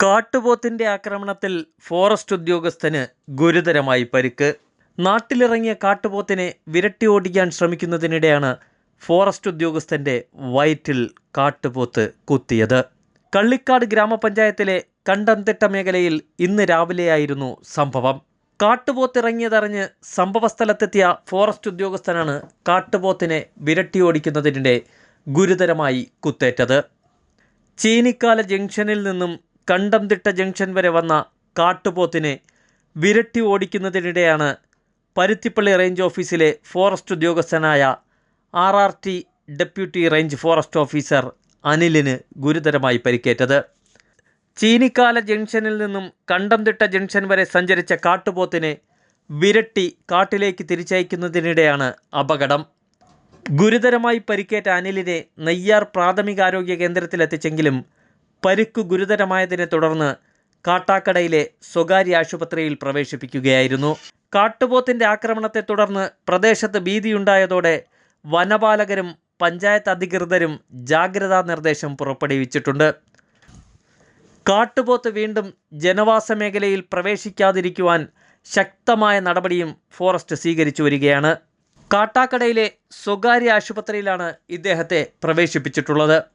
കാട്ടുപോത്തിന്റെ ആക്രമണത്തിൽ ഫോറസ്റ്റ് ഉദ്യോഗസ്ഥന് ഗുരുതരമായി പരിക്ക്. നാട്ടിലിറങ്ങിയ കാട്ടുപോത്തിനെ വിരട്ടി ശ്രമിക്കുന്നതിനിടെയാണ് ഫോറസ്റ്റ് ഉദ്യോഗസ്ഥന്റെ വയറ്റിൽ കാട്ടുപോത്ത് കുത്തിയത്. കള്ളിക്കാട് ഗ്രാമപഞ്ചായത്തിലെ കണ്ടംതിട്ട മേഖലയിൽ ഇന്ന് രാവിലെയായിരുന്നു സംഭവം. കാട്ടുപോത്തിറങ്ങിയതറിഞ്ഞ് സംഭവസ്ഥലത്തെത്തിയ ഫോറസ്റ്റ് ഉദ്യോഗസ്ഥനാണ് കാട്ടുപോത്തിനെ വിരട്ടി ഗുരുതരമായി കുത്തേറ്റത്. ചീനിക്കാല ജംഗ്ഷനിൽ നിന്നും കണ്ടംതിട്ട ജംഗ്ഷൻ വരെ വന്ന കാട്ടുപോത്തിനെ വിരട്ടി ഓടിക്കുന്നതിനിടെയാണ് പരുത്തിപ്പള്ളി റേഞ്ച് ഓഫീസിലെ ഫോറസ്റ്റ് ഉദ്യോഗസ്ഥനായ RRT deputy range forest officer അനിലിന് ഗുരുതരമായി പരിക്കേറ്റത്. ചീനിക്കാല ജംഗ്ഷനിൽ നിന്നും കണ്ടംതിട്ട ജംഗ്ഷൻ വരെ സഞ്ചരിച്ച കാട്ടുപോത്തിനെ വിരട്ടി കാട്ടിലേക്ക് തിരിച്ചയക്കുന്നതിനിടെയാണ് അപകടം. ഗുരുതരമായി പരിക്കേറ്റ അനിലിനെ നെയ്യാർ പ്രാഥമികാരോഗ്യ കേന്ദ്രത്തിലെത്തിച്ചെങ്കിലും പരിക്കു ഗുരുതരമായതിനെ തുടർന്ന് കാട്ടാക്കടയിലെ സ്വകാര്യ ആശുപത്രിയിൽ പ്രവേശിപ്പിക്കുകയായിരുന്നു. കാട്ടുപോത്തിന്റെ ആക്രമണത്തെ തുടർന്ന് പ്രദേശത്ത് ഭീതിയുണ്ടായതോടെ വനപാലകരും പഞ്ചായത്ത് അധികൃതരും ജാഗ്രതാ നിർദ്ദേശം പുറപ്പെടുവിച്ചിട്ടുണ്ട്. കാട്ടുപോത്ത് വീണ്ടും ജനവാസ മേഖലയിൽ പ്രവേശിക്കാതിരിക്കുവാൻ ശക്തമായ നടപടിയും ഫോറസ്റ്റ് സ്വീകരിച്ചു വരികയാണ്. കാട്ടാക്കടയിലെ സ്വകാര്യ ആശുപത്രിയിലാണ് ഇദ്ദേഹത്തെ പ്രവേശിപ്പിച്ചിട്ടുള്ളത്.